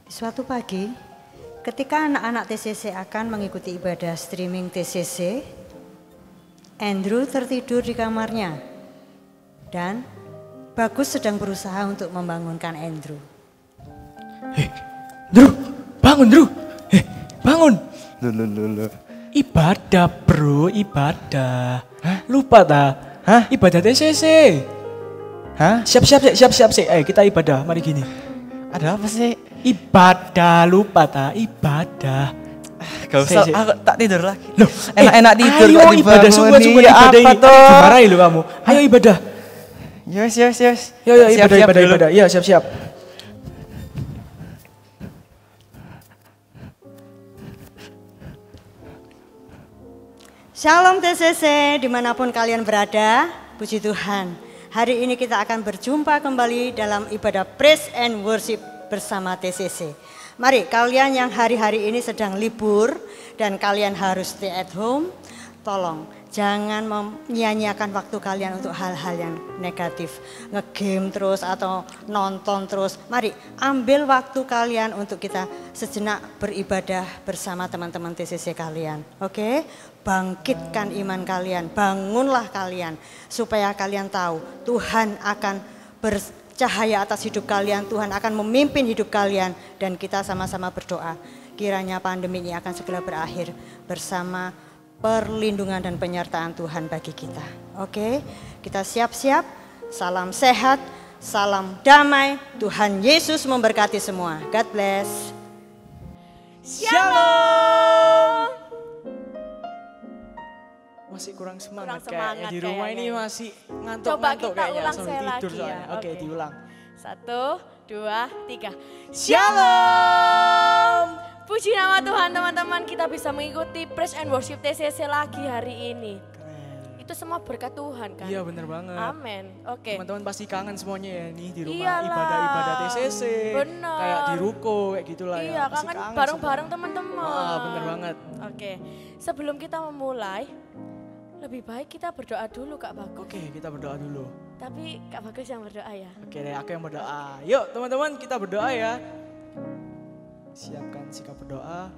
Suatu pagi, ketika anak-anak TCC akan mengikuti ibadah streaming TCC, Andrew tertidur di kamarnya dan Bagus sedang berusaha untuk membangunkan Andrew. Drew, bangun Drew. Bangun. Loh. Ibadah bro, ibadah. Hah? Lupa tak? Hah? Ibadah TCC. Hah? Siap sih. Ayo kita ibadah, mari gini. Ada apa sih? Ibadah, lupa tak? Ibadah. Gak usah, aku tak tidur lagi. Loh, enak-enak tidur ayo kok ibadah, dibangunin. sungguh ibadah Apa ini. toh? Dimarahi lo kamu. Ayo ibadah. Yes. Yo, ibadah. Iya, siap. Shalom TCC, dimanapun kalian berada, puji Tuhan. Hari ini kita akan berjumpa kembali dalam ibadah Praise and Worship bersama TCC. Mari kalian yang hari-hari ini sedang libur dan kalian harus stay at home, tolong jangan menyia-nyiakan waktu kalian untuk hal-hal yang negatif. Nge-game terus atau nonton terus. Mari ambil waktu kalian untuk kita sejenak beribadah bersama teman-teman TCC kalian. Oke? Bangkitkan iman kalian, bangunlah kalian. Supaya kalian tahu Tuhan akan bercahaya atas hidup kalian. Tuhan akan memimpin hidup kalian. Dan kita sama-sama berdoa. Kiranya pandemi ini akan segera berakhir bersama perlindungan dan penyertaan Tuhan bagi kita. Oke, kita siap-siap. Salam sehat, salam damai. Tuhan Yesus memberkati semua. God bless. Shalom. Masih kurang semangat kayaknya di rumah kayaknya. ini masih ngantuk-ngantuk Coba kita kayaknya ulang sambil saya tidur lagi soalnya. ya. Oke, diulang. 1, 2, 3. Shalom. Puji nama Tuhan teman-teman, kita bisa mengikuti Praise and Worship TCC lagi hari ini. Keren. Itu semua berkat Tuhan kan? Iya bener banget. Amin. Oke. Teman-teman pasti kangen semuanya ya nih di rumah Iyalah. ibadah-ibadah TCC. Bener. Kayak di ruko kayak gitulah Iya, ya. Pasti kangen kangen bareng-bareng semua. teman-teman. Wah, bener banget. Oke. Sebelum kita memulai, lebih baik kita berdoa dulu Kak Bagus. Oke, kita berdoa dulu. Tapi Kak Bagus yang berdoa ya. Oke deh, aku yang berdoa. Yuk teman-teman kita berdoa ya. Siapkan sikap berdoa.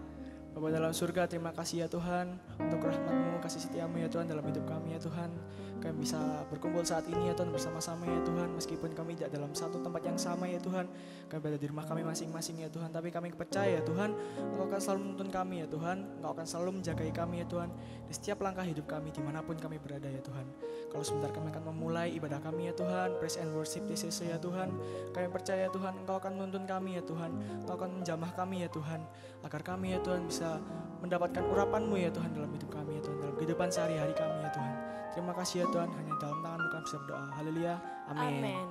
Bapa dalam surga, terima kasih ya Tuhan untuk rahmat-Mu, kasih setia-Mu ya Tuhan dalam hidup kami ya Tuhan. Kami bisa berkumpul saat ini ya Tuhan bersama-sama ya Tuhan. Meskipun kami tidak dalam satu tempat yang sama ya Tuhan. Kami berada di rumah kami masing-masing ya Tuhan. Tapi kami percaya ya Tuhan, Engkau akan selalu menuntun kami ya Tuhan. Engkau akan selalu menjagai kami ya Tuhan. Di setiap langkah hidup kami dimanapun kami berada ya Tuhan. Kalau sebentar kami akan memulai ibadah kami ya Tuhan. Praise and Worship TCC ya Tuhan. Kami percaya ya Tuhan, Engkau akan menuntun kami ya Tuhan. Engkau akan menjamah kami ya Tuhan. Agar kami ya Tuhan bisa mendapatkan urapan-Mu ya Tuhan dalam hidup kami ya Tuhan. Dalam kehidupan sehari-hari kami ya Tuhan. Terima kasih ya Tuhan, hanya dalam tangan-Mu kami bisa berdoa. Haleluya, amin. Amin.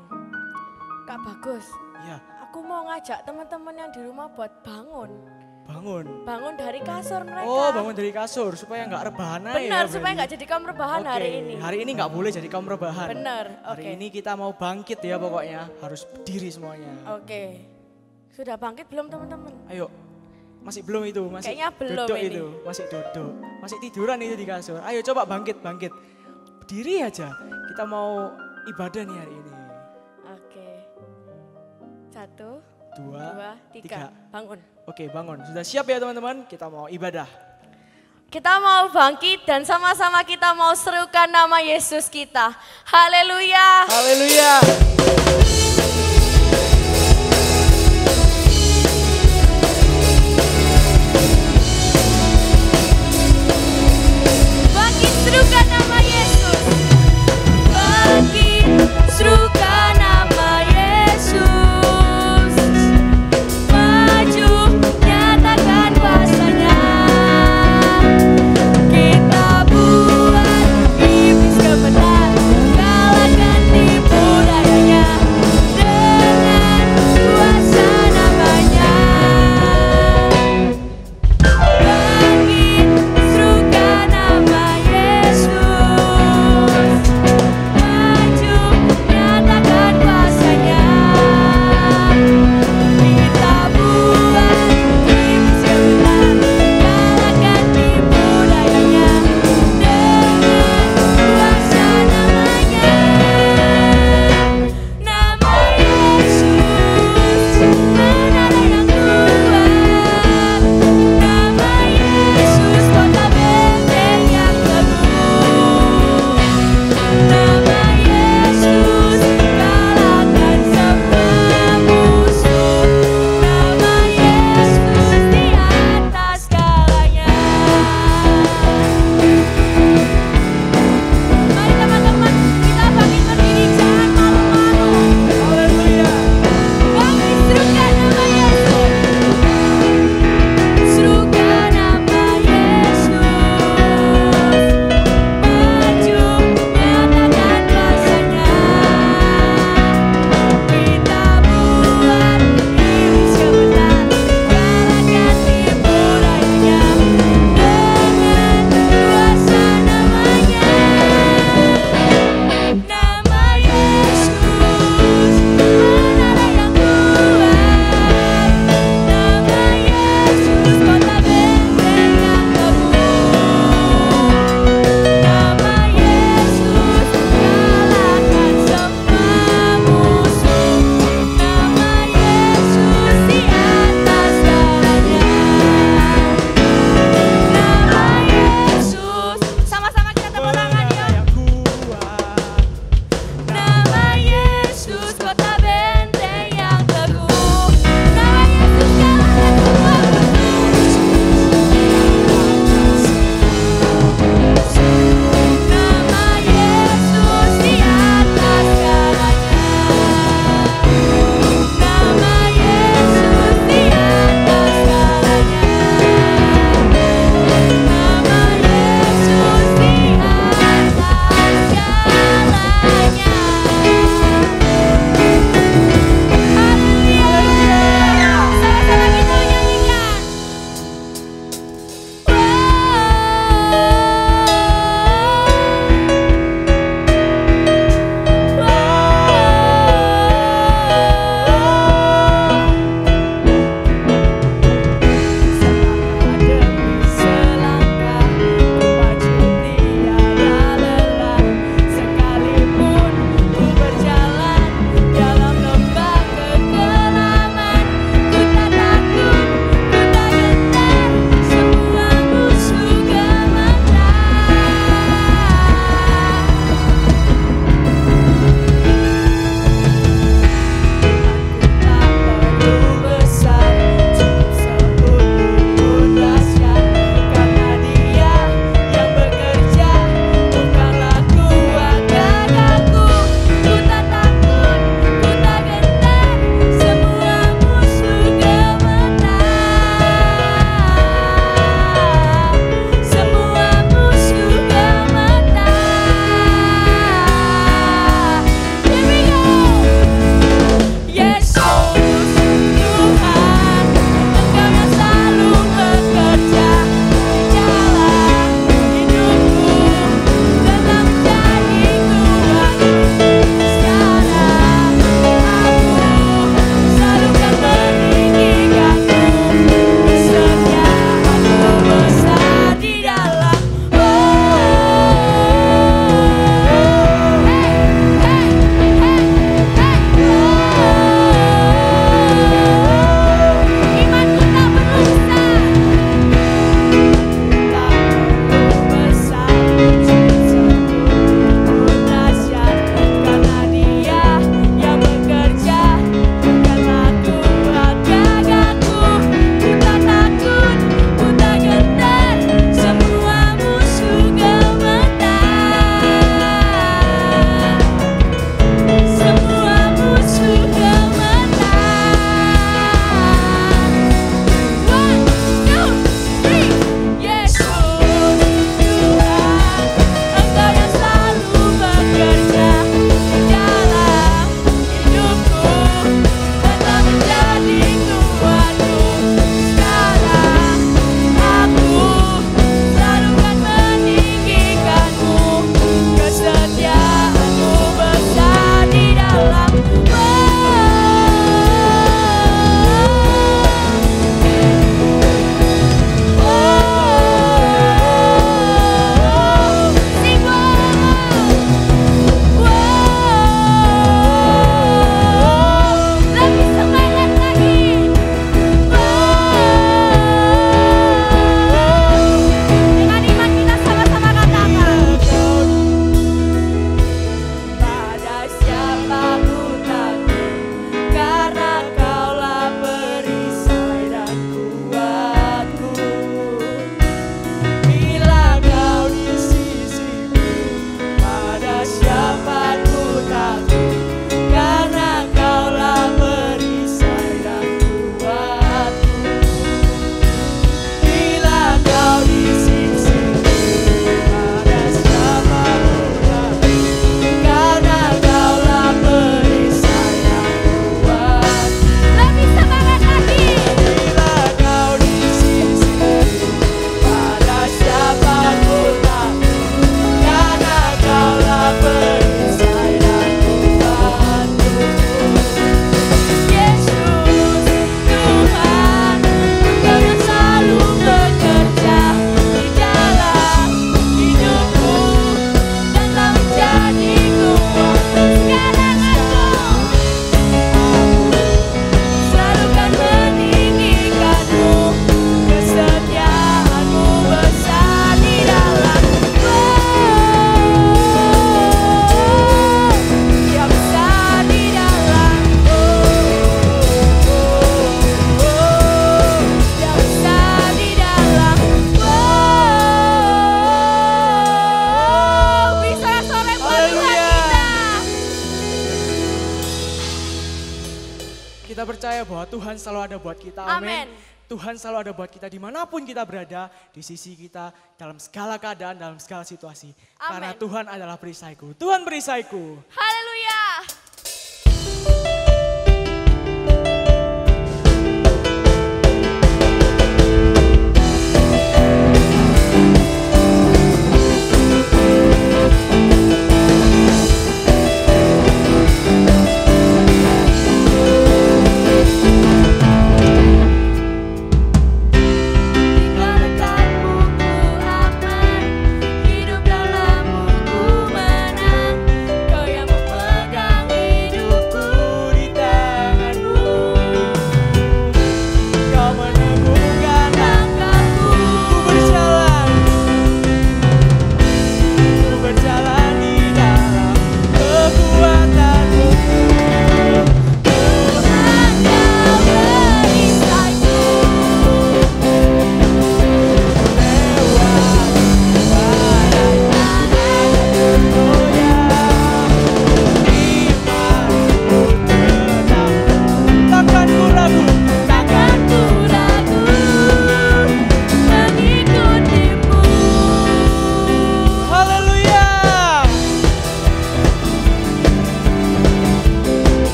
Kak Bagus, Ya, aku mau ngajak teman-teman yang di rumah buat bangun. bangun. Dari kasur mereka. Oh, bangun dari kasur supaya nggak rebahan aja. Benar, ya, supaya berarti. nggak jadi kaum rebahan Oke, hari ini. Hari ini nggak boleh jadi kaum rebahan. Benar, Hari oke. ini kita mau bangkit ya pokoknya, harus berdiri semuanya. Oke. Sudah bangkit belum teman-teman? Ayo, masih belum itu, masih Kayaknya belum duduk ini. itu, masih duduk, masih tiduran itu di kasur. Ayo coba bangkit. Berdiri aja, kita mau ibadah nih hari ini. Oke. 1, 2, 2, 3. Bangun. Oke, bangun. Sudah siap ya teman-teman? Kita mau ibadah. Kita mau bangkit dan sama-sama kita mau serukan nama Yesus kita. Haleluya. Haleluya. Bangkit serukan nama Yesus. Bangkit serukan nama Yesus. Maju nyatakan kuasanya. Kita buat iblis kebenar, kalahkan tipu dayanya. Dengan percaya bahwa Tuhan selalu ada buat kita. Amin. Tuhan selalu ada buat kita dimanapun kita berada, di sisi kita, dalam segala keadaan, dalam segala situasi. Karena Tuhan adalah perisaiku. Tuhan perisaiku. Haleluya.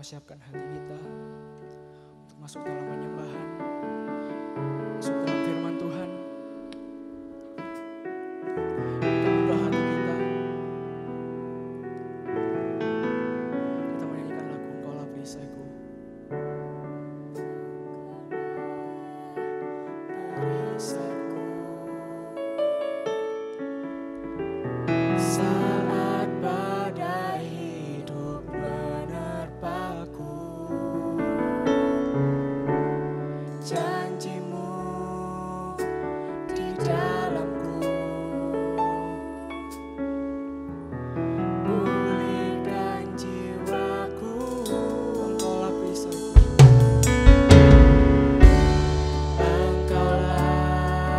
siapkan hati kita untuk masuk dalam penyembahan, masuk dalam firman Tuhan. Kita buka hati kita. Kita menyanyikan lagu Engkaulah Perisaiku. Perisaiku. Saat badai hidup menerpaku, janjimu di dalamku, pulihkan jiwaku. Engkaulah perisaiku, Engkaulah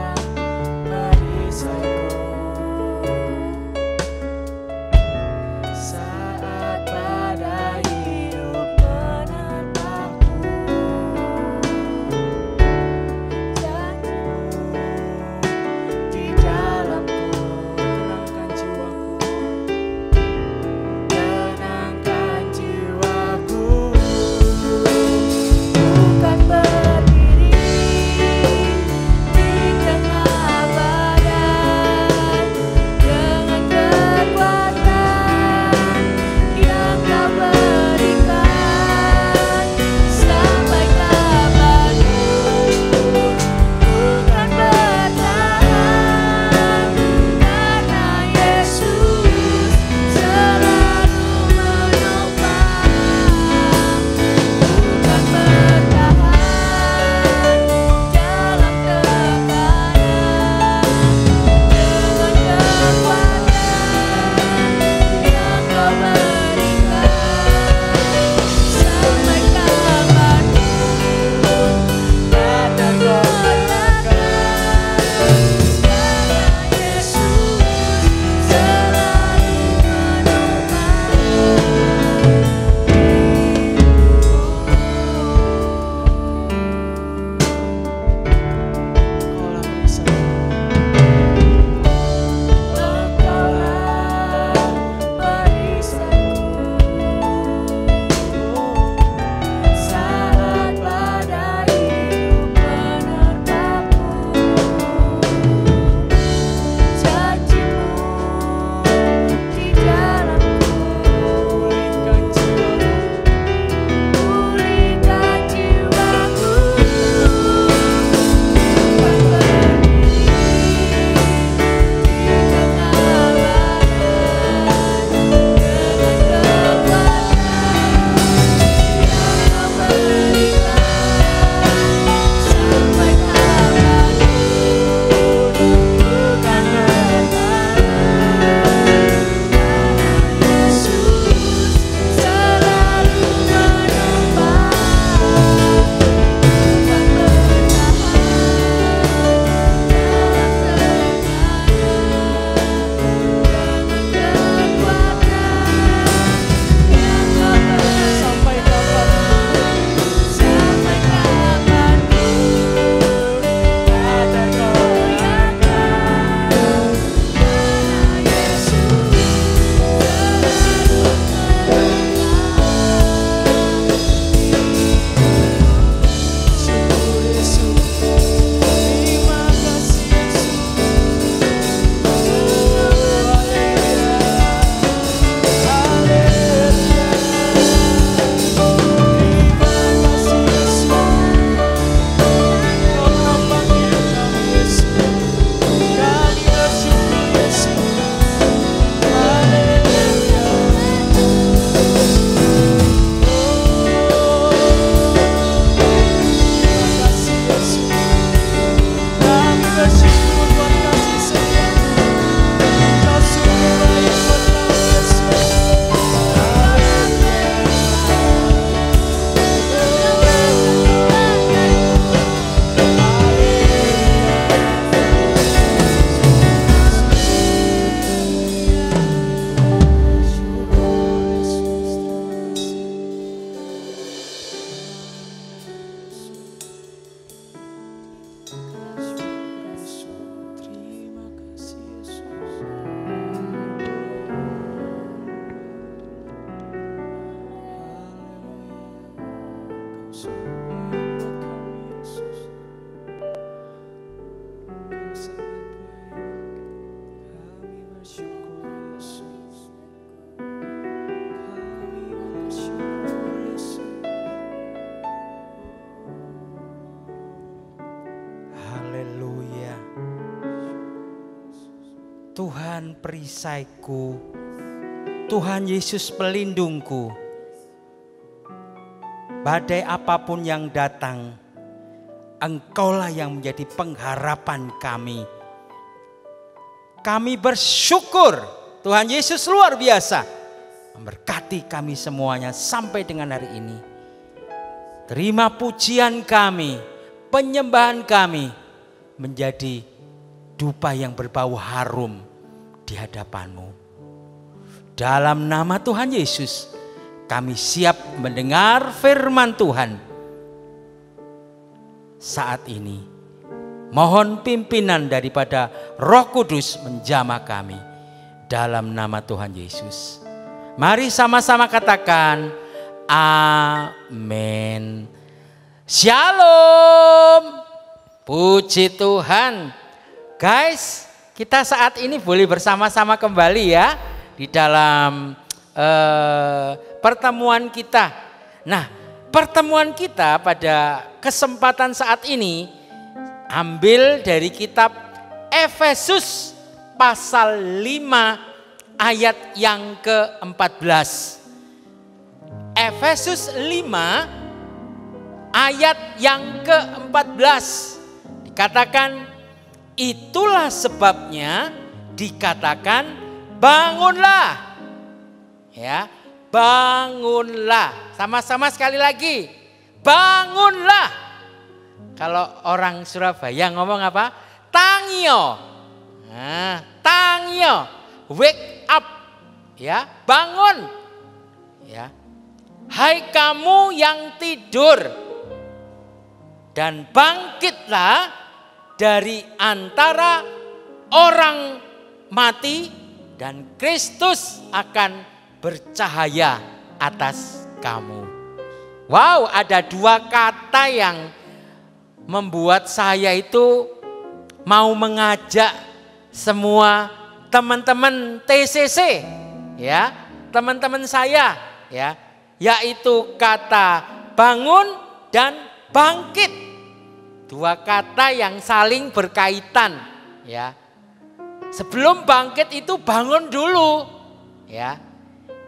Tuhan perisaiku, Tuhan Yesus pelindungku. Badai apapun yang datang, Engkaulah yang menjadi pengharapan kami. Kami bersyukur Tuhan Yesus luar biasa memberkati kami semuanya sampai dengan hari ini. Terima pujian kami, penyembahan kami menjadi dupa yang berbau harum di hadapan-Mu. Dalam nama Tuhan Yesus, kami siap mendengar firman Tuhan. Saat ini, mohon pimpinan daripada Roh Kudus menjamah kami. Dalam nama Tuhan Yesus. Mari sama-sama katakan, amin. Shalom. Puji Tuhan. Guys, kita saat ini boleh bersama-sama kembali ya di dalam pertemuan kita. Nah, pertemuan kita pada kesempatan saat ini ambil dari kitab Efesus pasal 5 ayat yang ke-14. Efesus 5 ayat yang ke-14 dikatakan, itulah sebabnya dikatakan bangunlah. Ya, bangunlah. Sama-sama sekali lagi. Bangunlah. Kalau orang Surabaya ngomong apa? Tangyo. Nah, tangyo. Wake up. Ya, bangun. Ya. Hai kamu yang tidur, dan bangkitlah dari antara orang mati, dan Kristus akan bercahaya atas kamu. Wow, ada dua kata yang membuat saya itu mau mengajak semua teman-teman TCC, ya, teman-teman saya, ya, yaitu kata bangun dan bangkit. Dua kata yang saling berkaitan, ya. Sebelum bangkit itu bangun dulu, ya.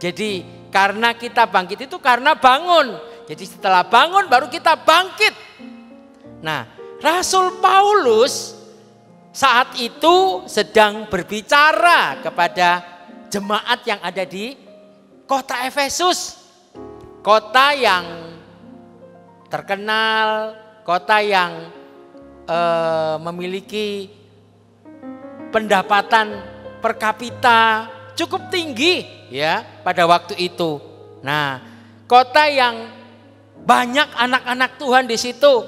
Jadi karena kita bangkit itu karena bangun. Jadi setelah bangun baru kita bangkit. Nah, Rasul Paulus saat itu sedang berbicara kepada jemaat yang ada di kota Efesus. Kota yang terkenal, kota yang memiliki pendapatan per kapita cukup tinggi ya pada waktu itu. Nah, kota yang banyak anak-anak Tuhan di situ.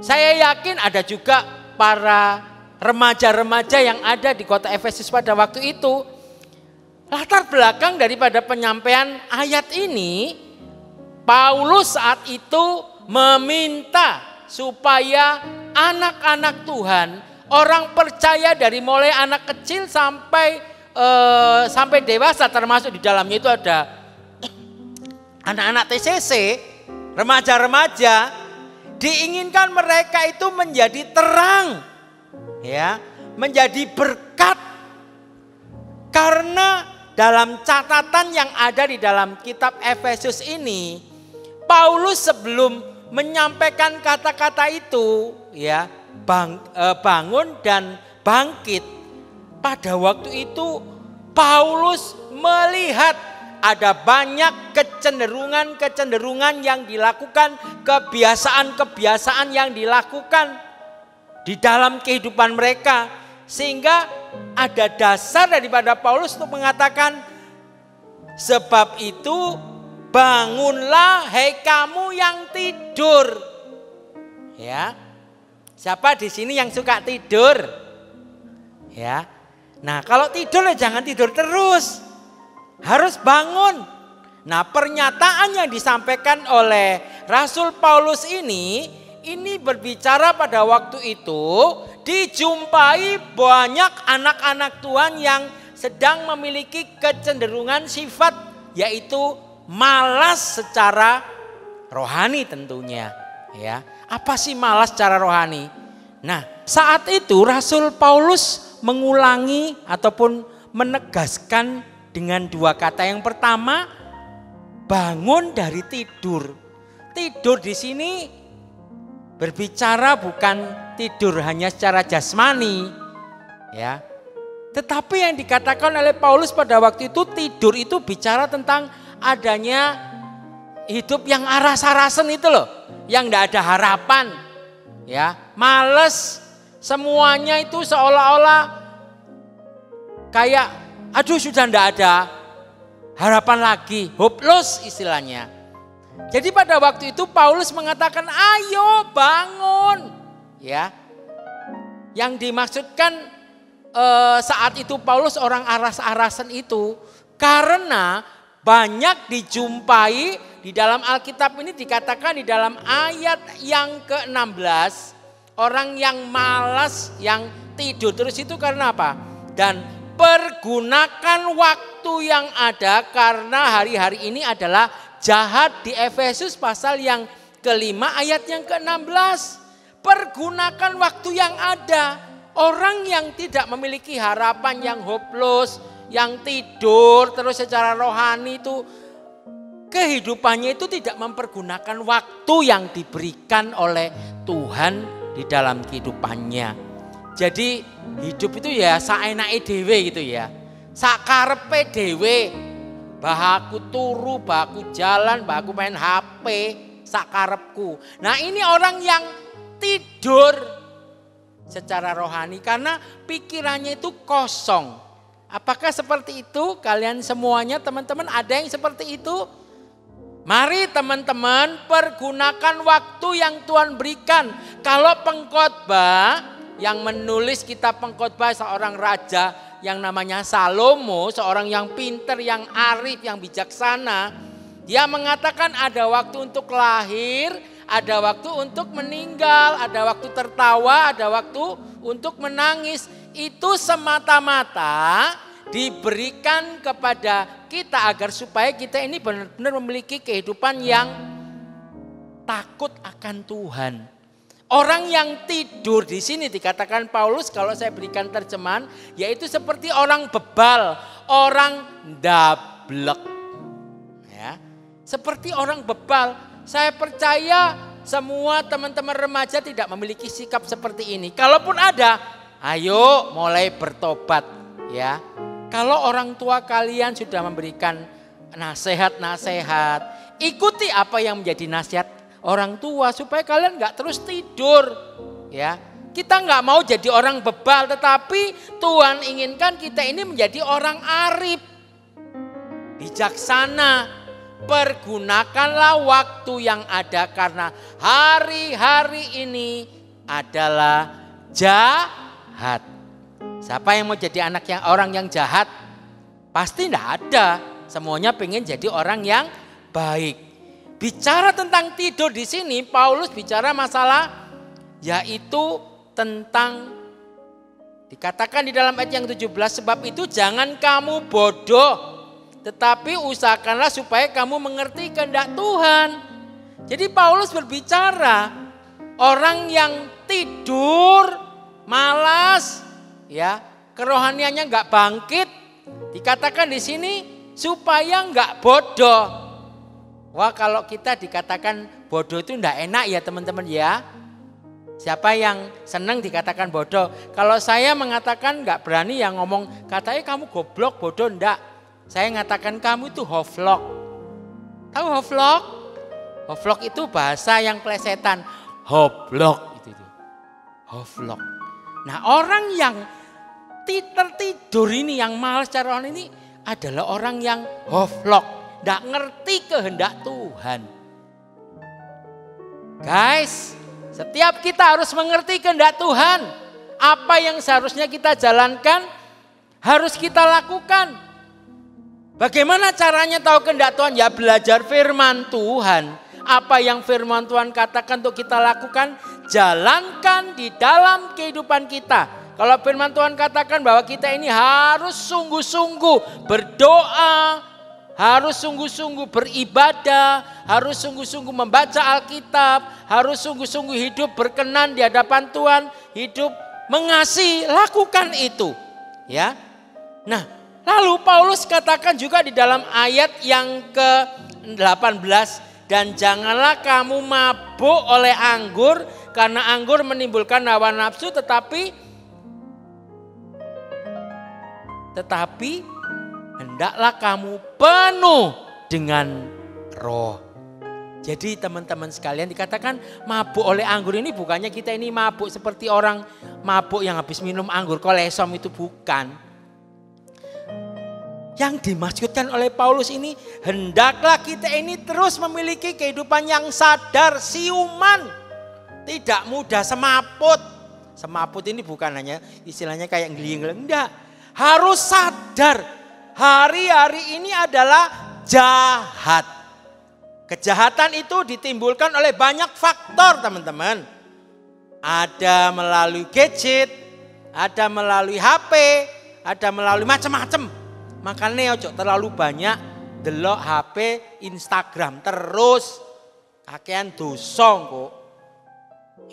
Saya yakin ada juga para remaja-remaja yang ada di kota Efesus pada waktu itu. Latar belakang daripada penyampaian ayat ini, Paulus saat itu meminta supaya anak-anak Tuhan, orang percaya dari mulai anak kecil sampai dewasa, termasuk di dalamnya itu ada anak-anak TCC, remaja-remaja, diinginkan mereka itu menjadi terang, ya, menjadi berkat. Karena dalam catatan yang ada di dalam kitab Efesus ini, Paulus sebelum menyampaikan kata-kata itu, ya, bangun dan bangkit, pada waktu itu Paulus melihat ada banyak kecenderungan yang dilakukan, kebiasaan yang dilakukan di dalam kehidupan mereka, sehingga ada dasar daripada Paulus untuk mengatakan, sebab itu bangunlah hai kamu yang tidur. Ya. Siapa di sini yang suka tidur? Ya. Nah, kalau tidur ya jangan tidur terus. Harus bangun. Nah, pernyataan yang disampaikan oleh Rasul Paulus ini berbicara pada waktu itu dijumpai banyak anak-anak Tuhan yang sedang memiliki kecenderungan sifat, yaitu malas secara rohani tentunya, ya. Apa sih malas secara rohani? Nah, saat itu Rasul Paulus mengulangi ataupun menegaskan dengan dua kata. Yang pertama, bangun dari tidur. Tidur di sini berbicara bukan tidur hanya secara jasmani, ya. Tetapi yang dikatakan oleh Paulus pada waktu itu, tidur itu bicara tentang adanya hidup yang aras-arasan itu loh, yang enggak ada harapan, ya, males, semuanya itu seolah-olah kayak aduh sudah enggak ada harapan lagi, hopeless istilahnya. Jadi pada waktu itu Paulus mengatakan ayo bangun, ya. Yang dimaksudkan saat itu Paulus orang aras-arasan itu karena banyak dijumpai di dalam Alkitab ini, dikatakan di dalam ayat yang ke-16 orang yang malas, yang tidur terus itu karena apa? Dan pergunakan waktu yang ada karena hari-hari ini adalah jahat, di Efesus pasal yang ke-5 ayat yang ke-16. Pergunakan waktu yang ada. Orang yang tidak memiliki harapan, yang hopeless, yang tidur terus secara rohani itu kehidupannya itu tidak mempergunakan waktu yang diberikan oleh Tuhan di dalam kehidupannya. Jadi hidup itu ya saenake dhewe gitu ya. Sakarepe dhewe. Bahaku turu, bahaku jalan, bahaku main HP, sakarepku. Nah, ini orang yang tidur secara rohani karena pikirannya itu kosong. Apakah seperti itu kalian semuanya teman-teman, ada yang seperti itu? Mari teman-teman pergunakan waktu yang Tuhan berikan. Kalau pengkhotbah yang menulis kitab pengkhotbah seorang raja yang namanya Salomo, seorang yang pintar, yang arif, yang bijaksana. Dia mengatakan ada waktu untuk lahir, ada waktu untuk meninggal, ada waktu tertawa, ada waktu untuk menangis. Itu semata-mata diberikan kepada kita agar supaya kita ini benar-benar memiliki kehidupan yang takut akan Tuhan. Orang yang tidur di sini dikatakan Paulus, kalau saya berikan terjemahan, yaitu seperti orang bebal, orang dablek. Ya, seperti orang bebal. Saya percaya semua teman-teman remaja tidak memiliki sikap seperti ini. Kalaupun ada, ayo mulai bertobat, ya. Kalau orang tua kalian sudah memberikan nasihat-nasihat, ikuti apa yang menjadi nasihat orang tua supaya kalian nggak terus tidur, ya. Kita nggak mau jadi orang bebal, tetapi Tuhan inginkan kita ini menjadi orang arif, bijaksana. Pergunakanlah waktu yang ada karena hari-hari ini adalah jahat. Siapa yang mau jadi anak yang orang yang jahat? Pasti enggak ada. Semuanya pengen jadi orang yang baik. Bicara tentang tidur di sini, Paulus bicara masalah yaitu tentang dikatakan di dalam ayat yang 17, sebab itu jangan kamu bodoh, tetapi usahakanlah supaya kamu mengerti kehendak Tuhan. Jadi Paulus berbicara orang yang tidur, malas, ya, kerohaniannya nggak bangkit. Dikatakan di sini supaya nggak bodoh. Wah, kalau kita dikatakan bodoh itu nggak enak ya teman-teman ya. Siapa yang senang dikatakan bodoh? Kalau saya mengatakan nggak berani yang ngomong katanya kamu goblok, bodoh, enggak. Saya mengatakan kamu itu hoflok. Tahu hoflok? Hoflok itu bahasa yang plesetan. Hoblok itu. Hoflok. Nah, orang yang tertidur ini, yang malas cara orang ini adalah orang yang hoflok. Tidak ngerti kehendak Tuhan. Guys, setiap kita harus mengerti kehendak Tuhan. Apa yang seharusnya kita jalankan, harus kita lakukan. Bagaimana caranya tahu kehendak Tuhan? Ya belajar firman Tuhan. Apa yang firman Tuhan katakan untuk kita lakukan, jalankan di dalam kehidupan kita. Kalau firman Tuhan katakan bahwa kita ini harus sungguh-sungguh berdoa, harus sungguh-sungguh beribadah, harus sungguh-sungguh membaca Alkitab, harus sungguh-sungguh hidup berkenan di hadapan Tuhan, hidup mengasihi, lakukan itu. Ya. Nah, lalu Paulus katakan juga di dalam ayat yang ke-18, dan janganlah kamu mabuk oleh anggur, karena anggur menimbulkan hawa nafsu, tetapi hendaklah kamu penuh dengan roh. Jadi teman-teman sekalian, dikatakan mabuk oleh anggur ini bukannya kita ini mabuk seperti orang mabuk yang habis minum anggur kolesom, itu bukan. Yang dimaksudkan oleh Paulus ini, hendaklah kita ini terus memiliki kehidupan yang sadar, siuman, tidak mudah semaput. Semaput ini bukan hanya istilahnya kayak ngeling-ngeling, enggak. Harus sadar, hari-hari ini adalah jahat. Kejahatan itu ditimbulkan oleh banyak faktor, teman-teman. Ada melalui gadget, ada melalui HP, ada melalui macam-macam. Makanya ojo terlalu banyak delok HP, Instagram terus. Kakean dosong kok.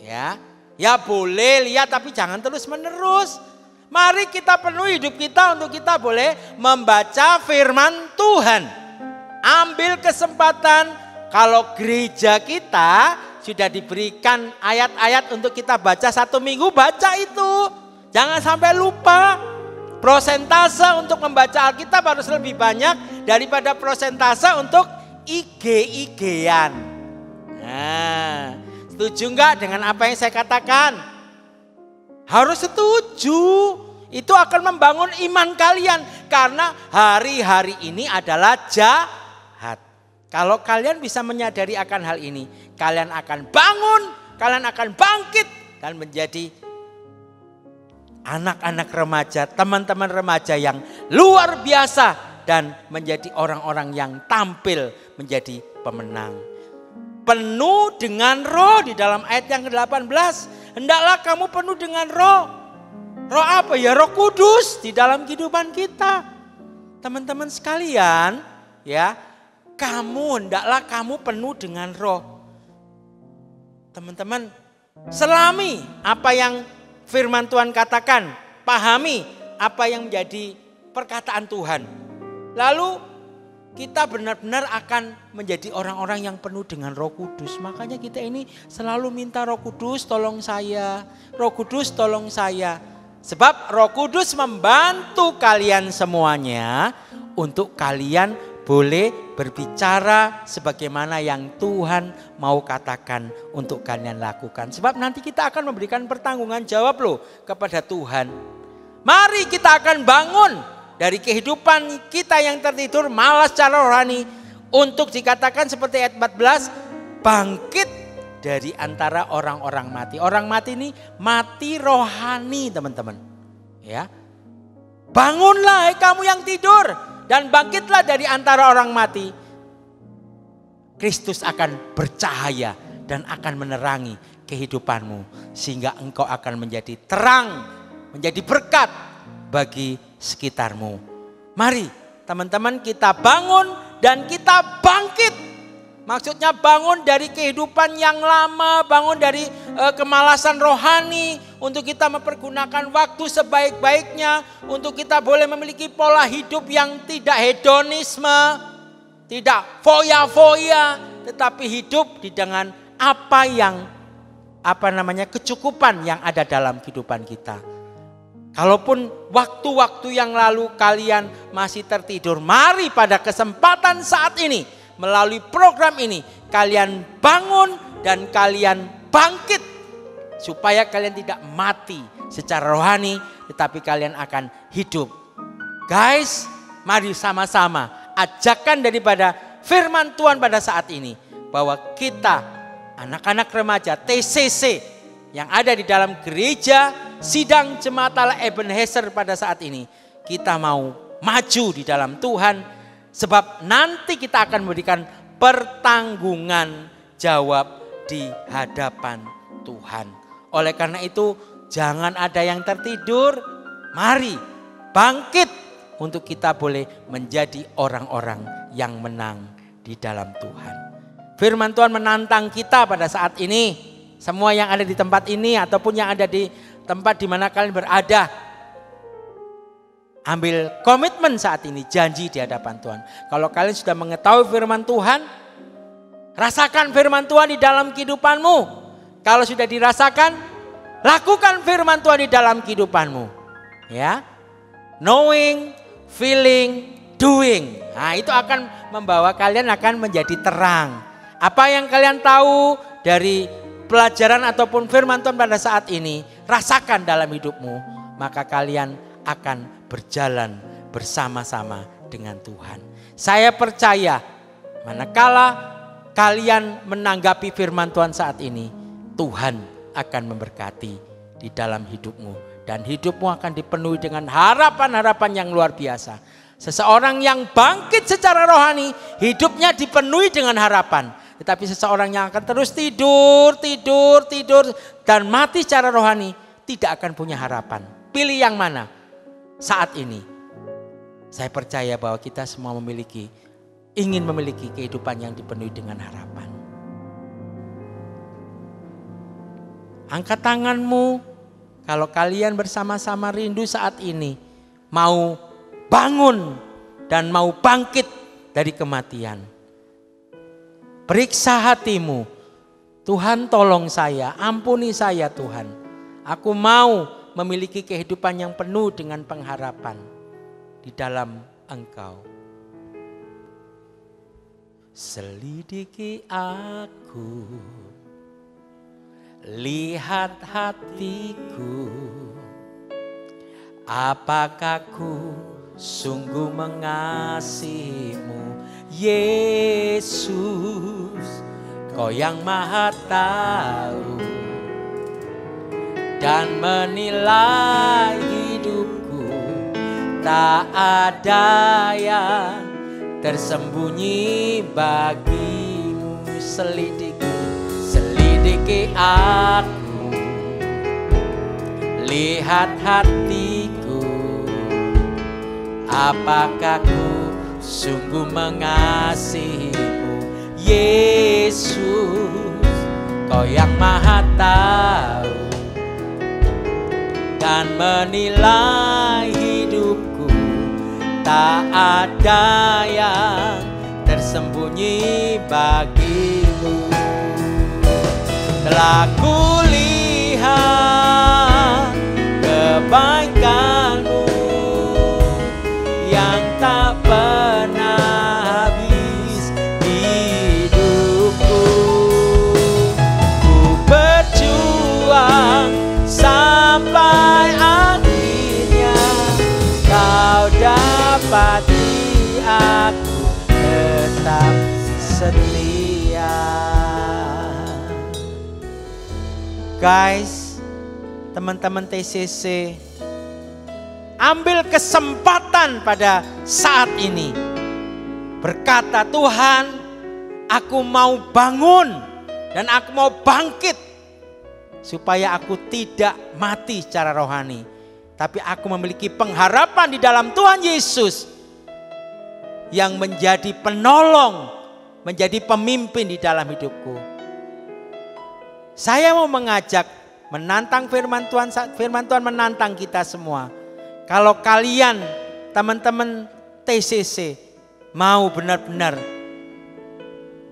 Ya boleh lihat tapi jangan terus menerus. Mari kita penuhi hidup kita untuk kita boleh membaca firman Tuhan. Ambil kesempatan, kalau gereja kita sudah diberikan ayat-ayat untuk kita baca 1 minggu, baca itu. Jangan sampai lupa. Prosentase untuk membaca Alkitab harus lebih banyak daripada prosentase untuk IG-IG-an. Nah, setuju enggak dengan apa yang saya katakan? Harus setuju. Itu akan membangun iman kalian. Karena hari-hari ini adalah jahat. Kalau kalian bisa menyadari akan hal ini, kalian akan bangun, kalian akan bangkit dan menjadi anak-anak remaja, teman-teman remaja yang luar biasa dan menjadi orang-orang yang tampil menjadi pemenang. Penuh dengan roh di dalam ayat yang ke-18. Hendaklah kamu penuh dengan roh. Roh apa ya? Roh Kudus di dalam kehidupan kita. Teman-teman sekalian, ya, hendaklah kamu penuh dengan roh. Teman-teman, selami apa yang firman Tuhan katakan, pahami apa yang menjadi perkataan Tuhan. Lalu kita benar-benar akan menjadi orang-orang yang penuh dengan Roh Kudus. Makanya kita ini selalu minta Roh Kudus tolong saya, Roh Kudus tolong saya. Sebab Roh Kudus membantu kalian semuanya untuk kalian boleh berbicara sebagaimana yang Tuhan mau katakan untuk kalian lakukan. Sebab nanti kita akan memberikan pertanggungan jawab loh kepada Tuhan. Mari kita akan bangun dari kehidupan kita yang tertidur malas secara rohani. Untuk dikatakan seperti ayat 14, bangkit dari antara orang-orang mati. Orang mati ini mati rohani, teman-teman. Ya. Bangunlah hai kamu yang tidur. Dan bangkitlah dari antara orang mati. Kristus akan bercahaya dan akan menerangi kehidupanmu. Sehingga engkau akan menjadi terang, menjadi berkat bagi sekitarmu. Mari teman-teman kita bangun dan kita bangkit. Maksudnya bangun dari kehidupan yang lama, bangun dari kemalasan rohani untuk kita mempergunakan waktu sebaik-baiknya, untuk kita boleh memiliki pola hidup yang tidak hedonisme, tidak foya-foya, tetapi hidup dengan kecukupan yang ada dalam kehidupan kita. Kalaupun waktu-waktu yang lalu kalian masih tertidur, mari pada kesempatan saat ini melalui program ini kalian bangun dan kalian bangkit supaya kalian tidak mati secara rohani tetapi kalian akan hidup. Guys, mari sama-sama ajakan daripada firman Tuhan pada saat ini bahwa kita anak-anak remaja TCC yang ada di dalam gereja Sidang Jemaat Allah Ebenezer pada saat ini, kita mau maju di dalam Tuhan. Sebab nanti kita akan memberikan pertanggungan jawab di hadapan Tuhan. Oleh karena itu jangan ada yang tertidur. Mari bangkit untuk kita boleh menjadi orang-orang yang menang di dalam Tuhan. Firman Tuhan menantang kita pada saat ini. Semua yang ada di tempat ini ataupun yang ada di tempat di mana kalian berada. Ambil komitmen saat ini, janji di hadapan Tuhan. Kalau kalian sudah mengetahui firman Tuhan, rasakan firman Tuhan di dalam kehidupanmu. Kalau sudah dirasakan, lakukan firman Tuhan di dalam kehidupanmu. Ya, knowing, feeling, doing. Nah, itu akan membawa kalian akan menjadi terang. Apa yang kalian tahu dari pelajaran ataupun firman Tuhan pada saat ini, rasakan dalam hidupmu, maka kalian akan berjalan bersama-sama dengan Tuhan. Saya percaya manakala kalian menanggapi firman Tuhan saat ini, Tuhan akan memberkati di dalam hidupmu. Dan hidupmu akan dipenuhi dengan harapan-harapan yang luar biasa. Seseorang yang bangkit secara rohani, hidupnya dipenuhi dengan harapan. Tetapi seseorang yang akan terus tidur, dan mati secara rohani, tidak akan punya harapan. Pilih yang mana? Saat ini, saya percaya bahwa kita semua ingin memiliki kehidupan yang dipenuhi dengan harapan. Angkat tanganmu kalau kalian bersama-sama rindu saat ini, mau bangun dan mau bangkit dari kematian. Periksa hatimu, Tuhan tolong saya, ampuni saya Tuhan. Aku mau memiliki kehidupan yang penuh dengan pengharapan di dalam Engkau. Selidiki aku, lihat hatiku, apakah ku sungguh mengasihimu, Yesus, Kau yang Maha Tahu dan menilai hidupku. Tak ada yang tersembunyi bagimu. Selidiki aku, lihat hatiku, apakah ku sungguh mengasihimu, Yesus, Kau yang Maha Tahu dan menilai hidupku. Tak ada yang tersembunyi bagimu. Telah kulihat kebaikanmu yang tak pernah habis hidupku. Ku berjuang sampai akhirnya Kau dapati aku tetap setia. Guys, teman-teman TCC, ambil kesempatan pada saat ini. Berkata, Tuhan, aku mau bangun dan aku mau bangkit. Supaya aku tidak mati secara rohani. Tapi aku memiliki pengharapan di dalam Tuhan Yesus. Yang menjadi penolong, menjadi pemimpin di dalam hidupku. Saya mau mengajak, menantang firman Tuhan. Firman Tuhan menantang kita semua. Kalau kalian, teman-teman TCC, mau benar-benar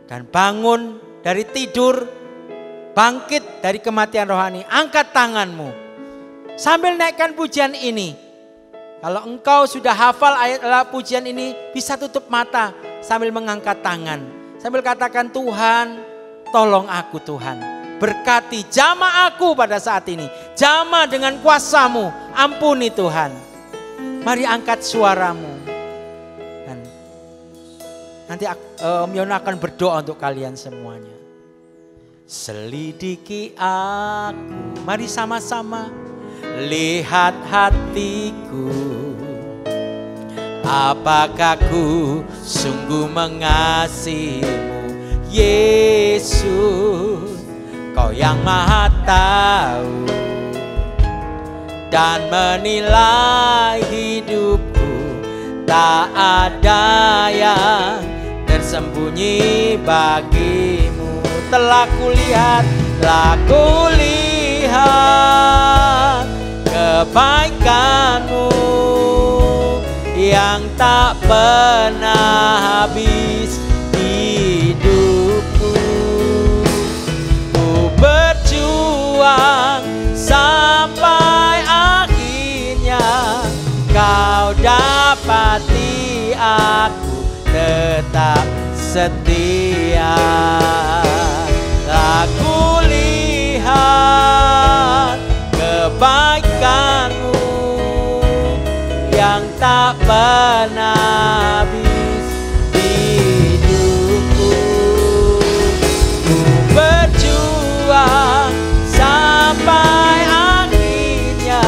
dan bangun dari tidur, bangkit dari kematian rohani, angkat tanganmu sambil naikkan pujian ini. Kalau engkau sudah hafal ayat pujian ini, bisa tutup mata sambil mengangkat tangan, sambil katakan, Tuhan, tolong aku Tuhan. Berkati, jamah aku pada saat ini. Jamah dengan kuasa-Mu. Ampuni Tuhan. Mari angkat suaramu. Dan nanti Om Yono akan berdoa untuk kalian semuanya. Selidiki aku. Mari sama-sama. Lihat hatiku. Apakah ku sungguh mengasihimu, Yesus, Kau yang Maha Tahu dan menilai hidupku. Tak ada yang tersembunyi bagimu. Telah kulihat kebaikan-Mu yang tak pernah habis hidupku. Ku berjuang sampai akhirnya Kau dapati aku tetap setia. Aku lihat kebaikan-Mu yang tak pernah habis hidupku. Ku berjuang sampai akhirnya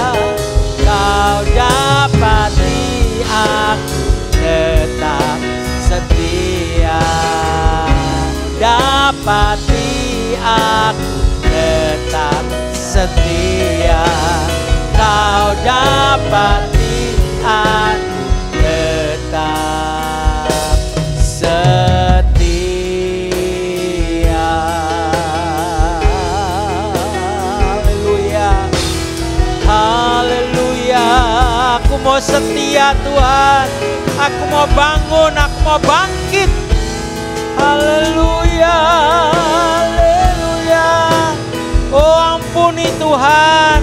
Kau dapati aku tetap setia. Dapati aku tetap setia. Kau dapati aku tetap setia. Haleluya, haleluya. Aku mau setia Tuhan. Aku mau bangun, aku mau bangkit. Haleluya, haleluya. Oh ampuni Tuhan,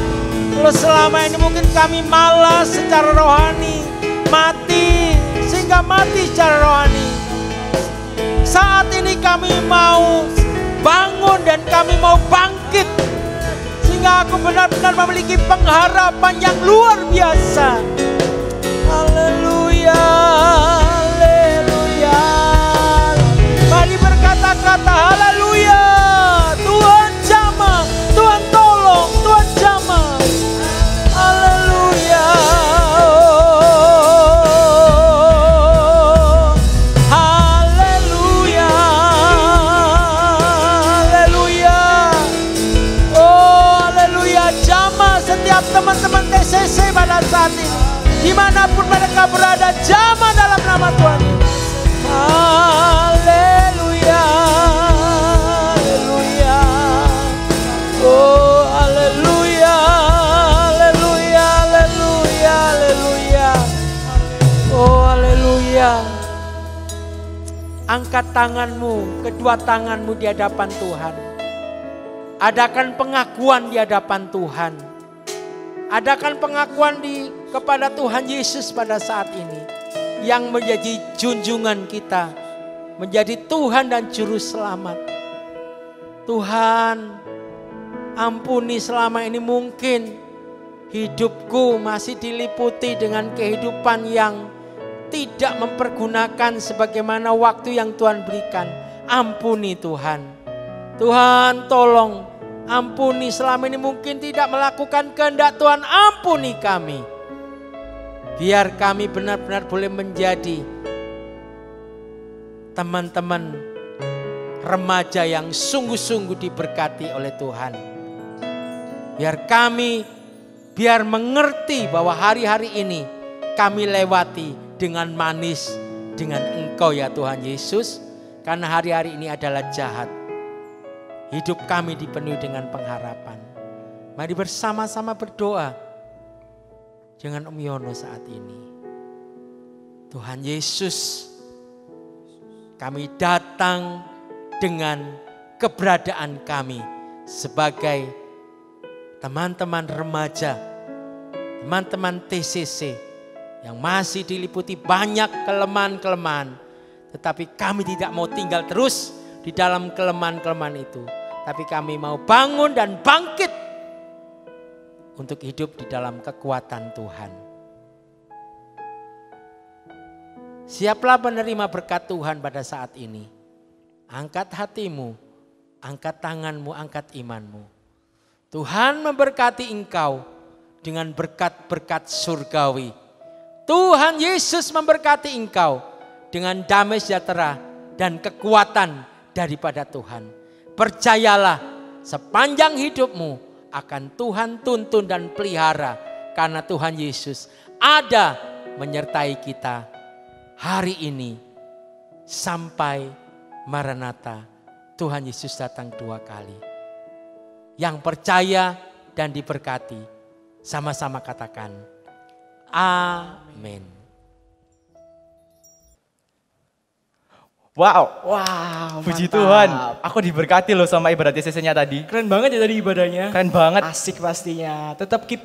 kalau selama ini mungkin kami malas secara rohani, mati, sehingga mati secara rohani. Saat ini kami mau bangun dan kami mau bangkit, sehingga aku benar-benar memiliki pengharapan yang luar biasa. Haleluya, haleluya. Mari berkata-kata haleluya. Tuhan jamah, Tuhan tolong, Tuhan jamah. Haleluya. Haleluya. Haleluya. Oh, haleluya. Jamah setiap teman-teman TCC pada saat ini. Dimanapun mereka berada, jamah dalam nama Tuhan Yesus. Haleluya, haleluya. Oh, haleluya, haleluya, haleluya, haleluya. Oh, haleluya. Angkat tanganmu, kedua tanganmu di hadapan Tuhan. Adakan pengakuan di hadapan Tuhan. Adakan pengakuan kepada Tuhan Yesus pada saat ini, yang menjadi junjungan kita, menjadi Tuhan dan Juru Selamat. Tuhan, ampuni selama ini mungkin hidupku masih diliputi dengan kehidupan yang tidak mempergunakan sebagaimana waktu yang Tuhan berikan. Ampuni Tuhan. Tuhan tolong, ampuni selama ini mungkin tidak melakukan kehendak Tuhan. Ampuni kami. Biar kami benar-benar boleh menjadi teman-teman remaja yang sungguh-sungguh diberkati oleh Tuhan. Biar mengerti bahwa hari-hari ini kami lewati dengan manis dengan Engkau ya Tuhan Yesus. Karena hari-hari ini adalah jahat. Hidup kami dipenuhi dengan pengharapan. Mari bersama-sama berdoa. Jangan Om Yono saat ini. Tuhan Yesus, kami datang dengan keberadaan kami sebagai teman-teman remaja, teman-teman TCC yang masih diliputi banyak kelemahan-kelemahan. Tetapi kami tidak mau tinggal terus di dalam kelemahan-kelemahan itu. Tapi kami mau bangun dan bangkit untuk hidup di dalam kekuatan Tuhan. Siaplah menerima berkat Tuhan pada saat ini. Angkat hatimu, angkat tanganmu, angkat imanmu. Tuhan memberkati engkau dengan berkat-berkat surgawi. Tuhan Yesus memberkati engkau dengan damai sejahtera dan kekuatan daripada Tuhan. Percayalah, sepanjang hidupmu akan Tuhan tuntun dan pelihara, karena Tuhan Yesus ada menyertai kita hari ini sampai Maranatha. Tuhan Yesus datang 2 kali. Yang percaya dan diberkati, Sama-sama katakan, amin. Wow, Wow, puji mantap. Tuhan. Aku diberkati loh sama ibadah TCC-nya tadi. Keren banget ya tadi ibadahnya. Keren banget. Asik pastinya. Tetap keep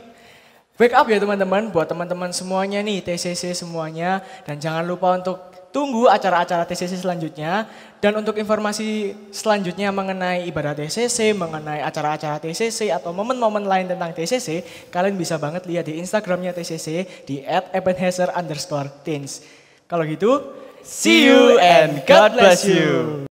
wake up ya teman-teman. Buat teman-teman semuanya nih, TCC semuanya. Dan jangan lupa untuk tunggu acara-acara TCC selanjutnya. Dan untuk informasi selanjutnya mengenai ibadah TCC, mengenai acara-acara TCC atau momen-momen lain tentang TCC, kalian bisa banget lihat di Instagramnya TCC di @ebenezer_teens. Kalau gitu, See you and God bless you.